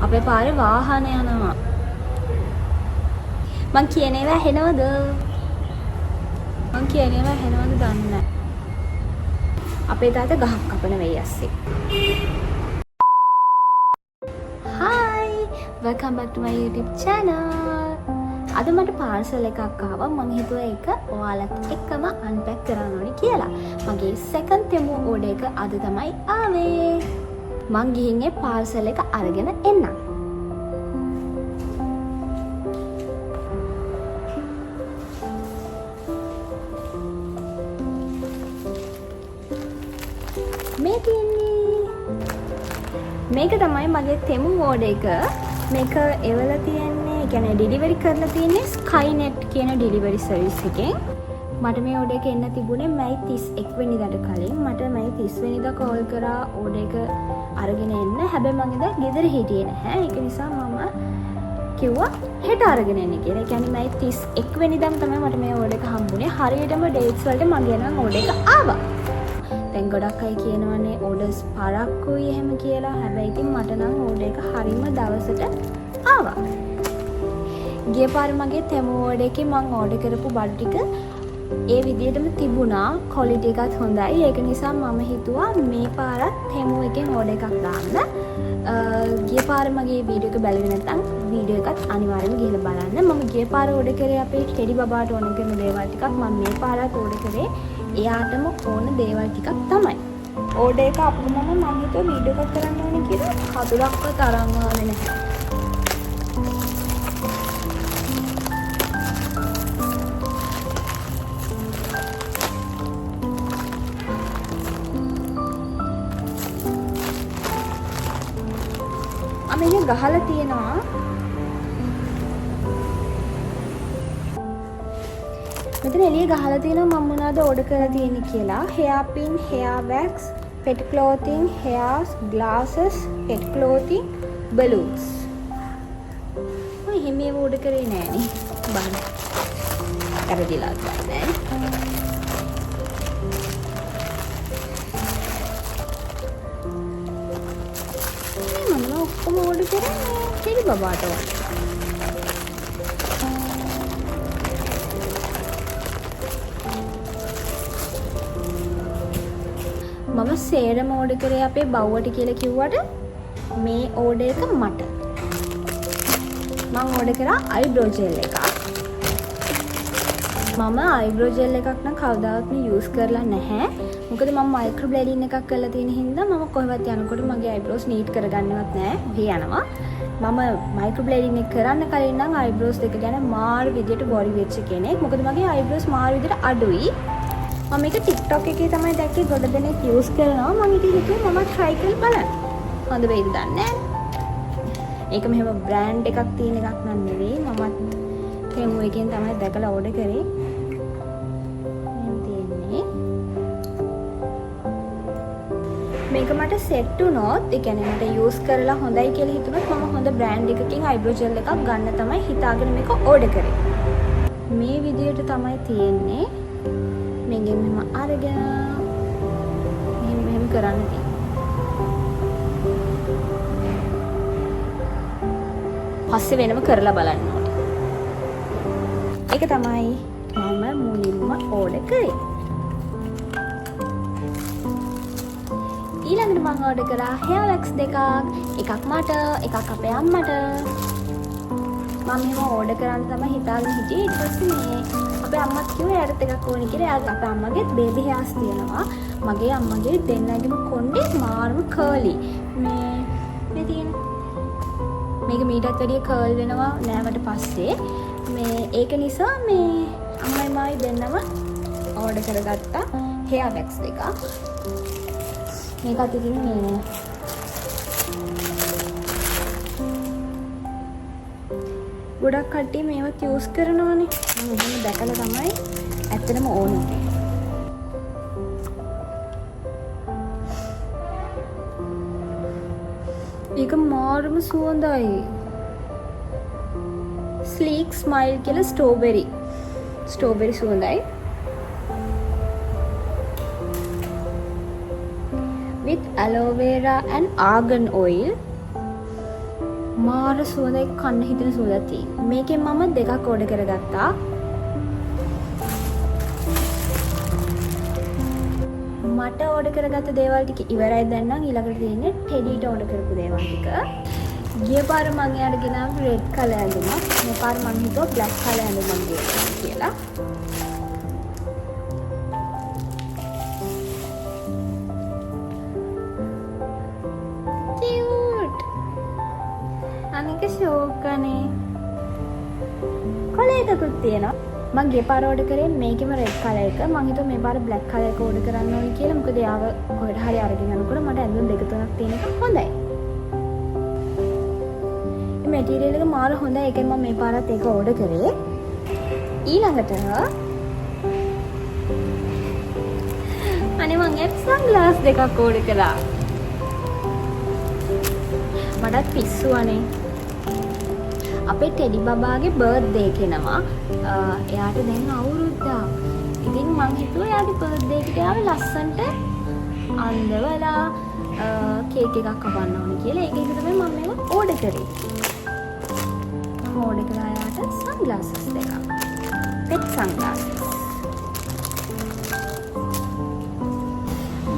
අපේ පාරේ වාහන යනවා. මං කියන ඒවා ඇහෙනවද? දන්නේ නැහැ. අපේ තාත්තා ගහක් කපන වෙයි ඇස්සේ. Hi! Welcome back to my YouTube channel. අද මට පාර්සල් එකක් ආවා. මං හිතුවා ඒක ඔයාලත් එක්කම අන්පැක් කරන්න ඕනේ කියලා. මගේ second Temu order එක අද තමයි ආවේ. මං ගිහින් ඒ පාර්සල් එක අරගෙන එන්නම්. මේක තමයි මගේ Temu order එක. මේක එවලා තියෙන්නේ, ඒ කියන්නේ ඩෙලිවරි කරලා තියෙන්නේ Skynet කියන ඩෙලිවරි සර්විස් එකෙන්. මට මේ order එක එන්න තිබුණේ මයි 31 වෙනිදාට කලින්. මට මයි 30 වෙනිදා කෝල් කරා order එක අරගෙන එන්න. හැබැයි මම ඉඳලා ගෙදර හිටියේ නැහැ. ඒක නිසා මම කිව්වා හෙට අරගෙන එන්න කියලා. ඒ කියන්නේ මයි 31 වෙනිදාම තමයි මට මේ order එක හම්බුනේ. හරියටම dates වලට මගේ නම් order එක ආවා. දැන් ගොඩක් අය කියනවනේ ඕඩර්ස් පරක්කුයි එහෙම කියලා. හැබැයි ඉතින් මට නම් ඕඩර් එක හරිම දවසට ආවා. ගිය පාර මගේ Temu ඕඩර් එකේ මම ඕඩර් කරපු බඩු ටික ඒ විදිහටම තිබුණා. ක්වොලිටි එකත් හොඳයි. ඒක නිසා මම හිතුවා මේ පාරත් Temu එකෙන් ඕඩර් එකක් දාන්න. ගිය පාර මගේ වීඩියෝ එක බැලුවේ නැත්නම් වීඩියෝ එකත් අනිවාර්යයෙන්ම ගිහලා බලන්න. මම ගිය පාර ඕඩර් කරේ අපේ ටෙඩි බබාට ඕන කරන දේවල් ටිකක්. මම මේ පාරත් ඕඩර් කරේ එයාටම ඕන දේවල් ටිකක් තමයි. ඕඩර් එක අපුම මම හිතුවා වීඩියෝ එකක් කරන්න ඕනේ කියලා. කතුලක්වත් අරන් ආවේ නැහැ. මේක ගහලා තියෙනවා. මෙතන එළිය ගහලා තියෙනවා මම මොනවද ඕඩර් කරලා තියෙන්නේ කියලා. hair pin, hair wax, pet clothing, hairs, glasses, pet clothing, balloons. මම එහෙම ඒව ඕඩර් කරේ නෑනේ. බලන්න. කරදිලා ගන්නෑ. මම ඔක්කොම ඕඩර් කරේ ටෙඩි බබාට වගේ. මම සේරම ඕඩර් කරේ අපේ බව්වට කියලා කිව්වට මේ ඕඩර් එක මට. මම ඕඩර් කරා අයිබ්‍රෝ ජෙල් එකක්. මම අයිබ්‍රෝ ජෙල් එකක් නම් කවදාවත් යූස් කරලා නැහැ. මොකද මම මයික්‍රෝ බ්ලේඩින් එකක් කරලා තියෙන හින්දා මම කොහෙවත් යනකොට මගේ අයිබ්‍රෝස් නීට් කරගන්නවත් නැහැ. ඔහේ යනවා. මම මයික්‍රෝ බ්ලේඩින් එක කරන්න කලින් නම් අයිබ්‍රෝස් දෙක ගැන මාරු විදියට වොරි වෙච්ච කෙනෙක්. මොකද මගේ අයිබ්‍රෝස් මාරු විදියට අඩුයි. මම මේක TikTok එකේ තමයි දැක්කේ. ගොඩ දෙනෙක් යූස් කරනවා. මම ඉතින් හිතුවා මම try කරලා බලන්න. හොඳ වෙයිද දන්නේ නැහැ. ඒක මෙහෙම බ්‍රෑන්ඩ් එකක් තියෙන එකක් නන් නෙවෙයි. මමත් Temu එකෙන් තමයි දැකලා ඕඩර් කරේ. මේක මට සෙට් වුණොත්, ඒ කියන්නේ මට යූස් කරලා හොඳයි කියලා හිතුනොත් මම හොඳ බ්‍රෑන්ඩ් එකකින් අයිබ්‍රෝ ජෙල් එකක් ගන්න තමයි හිතාගෙන මේක ඕඩර් කරේ. මේ විදියට තමයි තියෙන්නේ. මේකෙන් මම අරගෙන මෙහෙම කරන්න තියෙනවා. පස්සේ වෙනම කරලා බලන්න ඕනේ. ඒක තමයි මම මුලින්ම ඕඩර් කරේ. ඊළඟට මම ඕඩර් කරා hair wax දෙකක්. එකක් මට, එකක් අපේ අම්මට. මම මෙහෙම ඕඩර් කරන් තමයි හිතාගෙන හිටියේ. ඊට පස්සේ මේ අපේ අම්මත් කිව්වා එයාට එකක් ඕනේ කියලා. එයාගේ අපේ අම්මගේ බේබි හේර්ස් තියෙනවා. මගේ අම්මගේ දෙන්නගේම කොණ්ඩේ මාරුම කර්ලි. මේ තියෙන මේක මීටත් වැඩිය කර්ල් වෙනවා නෑවට පස්සේ. ඒක නිසා මේ අම්මයි මායි දෙන්නම ඕඩර් කරගත්තා hair wax දෙකක්. මේකත් ඉතින් මේ ගොඩක් කට්ටිය මේවත් යූස් කරනවානේ. මම එහෙම දැකලා තමයි ඇත්තටම ඕනේ. ඒක මාරුම සුවඳයි. ස්ලීක් ස්මයිල් කියලා strawberry සුවඳයි. with aloe vera and argan oil. මාර සුවඳයි කන්න හිතෙන සුවඳක් තියෙනවා. මේකෙන් මම දෙකක් ඕඩර් කරගත්තා. මට ඕඩර් කරගත්ත දේවල් ටික ඉවරයි දැන් නම් ඊළඟට තියෙන්නේ ටෙඩීට ඕඩර් කරපු දේවල් ටික. ගිය පාර මම එයාට ගෙනාව රෙඩ් කලර් ඇඳුමක්. මේ පාර මම හිතුවා බ්ලැක් කලර් ඇඳුමක් ගේන්න කියලා. cute. අනික ෂෝක්කනේ. කොලේකකුත් තියෙනවා. මම ගිය පාර ඕඩර් කරේ මේකෙම රෙඩ් කලර් එක. මම හිතුවා මේ පාර බ්ලැක් කලර් එක ඕඩර් කරන්න ඕනේ කියලා. මොකද යාව කොහෙට හරි අරගෙන යනකොට මට ඇඳුම් දෙක තුනක් තියෙන එක හොඳයි. මැටීරියල් එක මාර හොඳයි. ඒකෙන් මම මේ පාරත් ඒක ඕඩර් කරේ. ඊළඟට අනේ මම සන්ග්ලාස් දෙකක් ඕඩර් කළා. මටත් පිස්සු අනේ. අපේ ටෙඩි බබාගේ බර්ත්ඩේ කෙනවා. එයාට දැන් අවුරුද්දක්. ඉතින් මං හිතුවා එයාගේ බර්ත්ඩේ එකට ආවේ ලස්සන්ට අන්දවලා කේක් එකක් කපන්න ඕනේ කියලා. ඒක එක තමයි මම මේක ඕඩර් කරේ. මම ඕඩර් කළා එයාට සන්ග්ලාසස් දෙකක්. පෙට් සන්ග්ලාසස්.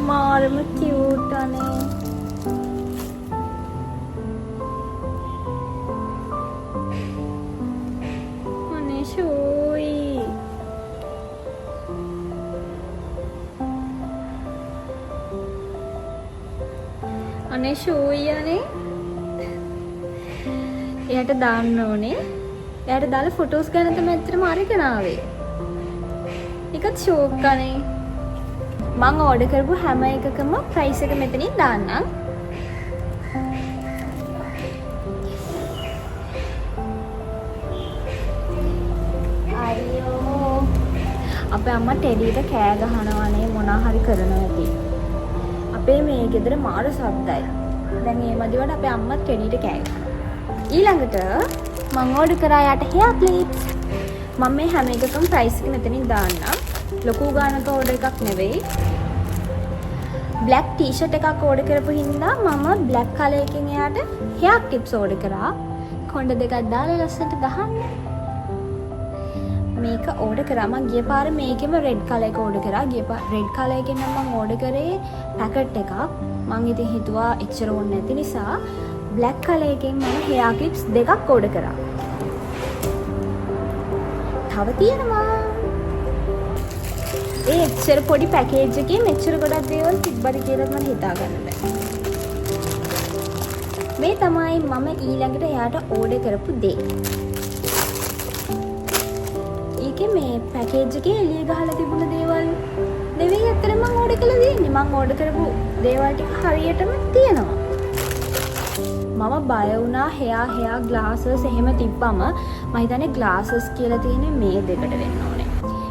මාරම කියුට් අනේ. අනේ ෂෝයි අනේ. එයාට දාන්න ඕනේ. එයාට දාලා ෆොටෝස් ගන්න තමයි ඇත්තටම අරගෙන ආවේ. ඒකත් ෂෝක් අනේ. මම ඕඩර් කරපු හැම එකකම ප්‍රයිස් එක මෙතනින් දාන්නම්. අයියෝ. අපේ අම්මා ටෙඩීට කෑ ගහනවානේ මොනා හරි කරනවා ඇති. අපේ මේ ගෙදර මාර සද්දයි. දැන් මේ මදිවට අපේ අම්මත් ටෙඩීට කෑ ගහනවා. ඊළඟට මම ඕඩර් කරා යාට හෙයා ප්ලීට්ස්. මම මේ හැම එකකම ප්‍රයිස් එක මෙතනින් දාන්නම්. ලොකු ගානක ඕඩර් එකක් නෙවෙයි. බ්ලැක් ටී-ෂර්ට් එකක් ඕඩර් කරපු හින්දා මම බ්ලැක් කලර් එකකින් එයාට හෙයා ක්ලිප්ස් ඕඩර් කරා. කොණ්ඩ දෙකක් දාලා ලස්සනට ගහන්න. මේක ඕඩර් කරා. මම ගිය පාර මේකෙම රෙඩ් කලර් එක ඕඩර් කරා. ගිය පාර රෙඩ් කලර් එකෙන් නම් මම ඕඩර් කරේ පැකට් එකක්. මම ඉතින් හිතුවා එච්චර ඕනේ නැති නිසා බ්ලැක් කලර් එකෙන් මම හෙයා ක්ලිප්ස් දෙකක් ඕඩර් කරා. තව තියෙනවා. ඒ එච්චර පොඩි පැකේජ් එකේ මෙච්චර ගොඩක් දේවල් තිබ්බද කියලා මම හිතා ගන්න බෑ. මේ තමයි මම ඊළඟට එයාට ඕඩර් කරපු දේ. ඒකේ මේ පැකේජ් එකේ එළිය ගහලා තිබුණ දේවල් නෙවෙයි අතර මම ඕඩර් කළා දෙන්නේ. මම ඕඩර් කරපු දේවල් ටික හරියටම තියෙනවා. මම බය වුණා හෙයා ග්ලාසස් එහෙම තිබ්බම මම හිතන්නේ ග්ලාසස් කියලා තියෙන්නේ මේ දෙකට වෙන්න ඕනේ.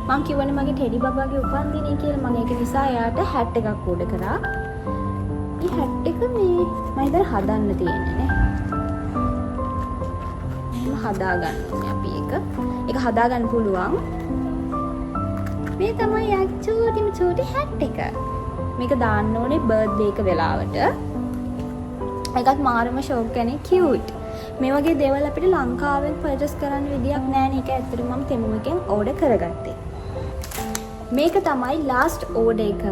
මම කිව්වනේ මගේ ටෙඩි බබාගේ උපන්දිනේ කියලා. මම ඒක නිසා එයාට හැට් එකක් ඕඩර් කරා. මේ හැට් එක මේ මම හිතන්නේ හදන්න තියෙන්නේ නේ. එහෙම හදාගන්න ඕනේ අපි ඒක. ඒක හදාගන්න පුළුවන්. මේ තමයි යාගේ චූටි හැට් එක. මේක දාන්න ඕනේ බර්ත්ඩේ එක වෙලාවට. ඒකත් මාරම ෂෝක් කෙනෙක් කියුට්. මේ වගේ දේවල් අපිට ලංකාවෙන් පර්චේස් කරන්න විදියක් නැහැ නේ. ඒක ඇත්තටම මම තෙමු එකෙන් ඕඩර් කරගත්තේ. මේක තමයි ලාස්ට් ඕඩර් එක.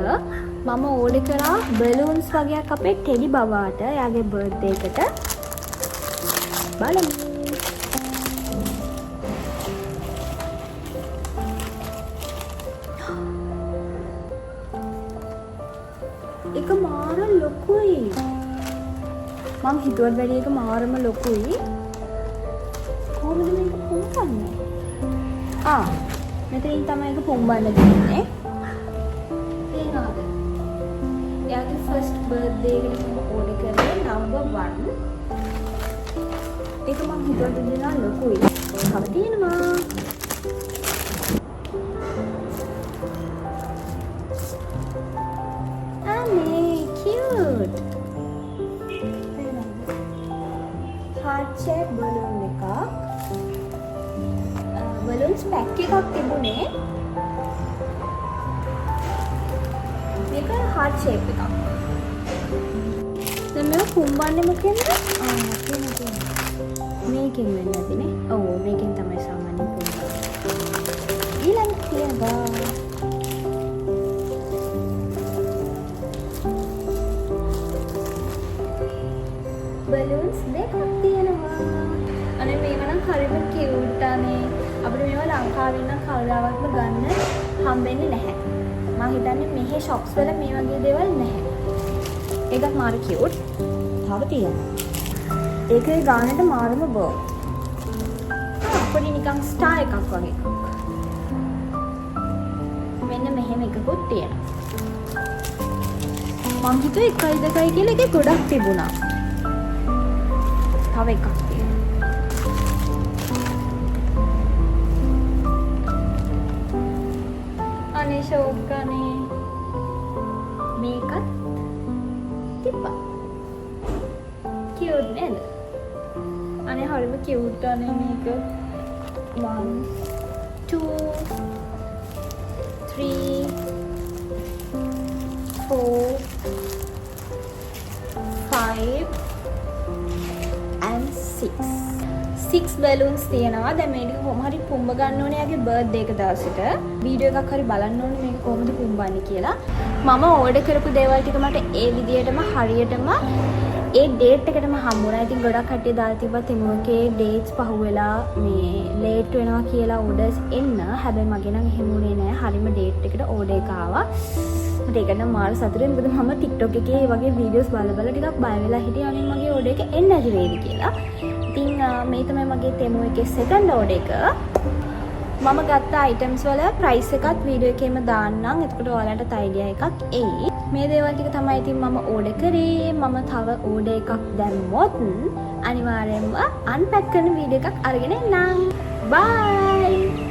මම ඕඩර් කරා බලූන්ස් වගේක් අපේ ටෙඩි බබාට එයාගේ බර්ත්ඩේ එකට. බලමු. ඒක මාර ලොකුයි. මම හිතුවත් වැඩි එක මාරම ලොකුයි. කොහොමද මේක පුම්බන්නේ? මෙතනින් තමයි ඒක පුම්බන්න දෙන්නේ. තේරෙනවද? එයාගේ ෆස්ට් බර්ත්ඩේ එකට මම ඕඩර් කරේ නම්බර් 1. ඒක මම හිතුවත් දෙනවා ලොකුයි. තව තියෙනවා. අනේ cute. heart shape balloon එකක්. balloons pack එකක් තිබුණේ. මේක heart shape එකක්. දැන් මේක පුම්බන්නේ මොකෙන්ද? තියෙනවා. මේකෙන් වෙන්නේ නැතිනේ. ඔව් මේකෙන් තමයි සාමාන්‍යයෙන් පුම්බන්නේ. ඊළඟ තියෙනවා බලූන්ස් දෙකක් තියෙනවා. අනේ මේව නම් හරිම කියුට් අනේ. අපිට මේව ලංකාවේ නම් කවදාවත්ම ගන්න හම්බෙන්නේ නැහැ. මම හිතන්නේ මෙහි shops වල මේ වගේ දේවල් නැහැ. ඒකත් මාර කියුට්. තව තියෙනවා. ඒකේ ගානට මාරම බෝ. පොඩි නිකන් ස්ටාර් එකක් වගේ එකක්. මෙන්න මෙහෙම එකකුත් තියෙනවා. මං හිතුවේ 1යි 2යි කියලා එකේ ගොඩක් තිබුණා. තව එකක් තියෙනවා. අනේ ෂෝක් අනේ. මේකත් තිබ්බා. කියුට් නේද? අනේ හරිම කියුට් අනේ මේක. 1 2 3 4 5 and 6 බැලුන්ස් තියෙනවා. දැන් මේක කොහොම හරි පුම්බ ගන්න ඕනේ යාගේ බර්ත්ඩේ එක දවසට. වීඩියෝ එකක් හරි බලන්න ඕනේ මේක කොහොමද පුම්බන්නේ කියලා. මම ඕඩර් කරපු දේවල් ටික මට ඒ විදිහටම හරියටම ඒ ඩේට් එකටම හම්බුණා. ඉතින් ගොඩක් කට්ටිය දාලා තිබ්බා තෙමුගේ ඩේට්ස් පහුවෙලා මේ ලේට් වෙනවා කියලා ඕඩර්ස් එන්න. හැබැයි මගේ නම් එහෙම උනේ නෑ. හරිම ඩේට් එකට ඕඩර් එක ආවා. මට ඒක නම් මාර සතුටුයි. මොකද මම TikTok එකේ මේ වගේ වීඩියෝස් බල ටිකක් බය වෙලා හිටියා අනේ මගේ ඕඩර් එක එන්නේ නැති වෙයිද කියලා. ඉතින් මේ තමයි මගේ තෙමු එකේ සෙකන්ඩ් ඕඩර් එක. මම ගත්ත අයිටම්ස් වල ප්‍රයිස් එකත් වීඩියෝ එකේම දාන්නම්. එතකොට ඔයාලට අයිඩියා එකක් එයි. මේ දේවල් ටික තමයි ඉතින් මම ඕඩර් කරේ. මම තව ඕඩර් එකක් දැම්මොත් අනිවාර්යයෙන්ම අන්පැක් කරන වීඩියෝ එකක් අරගෙන එන්නම්. බයි.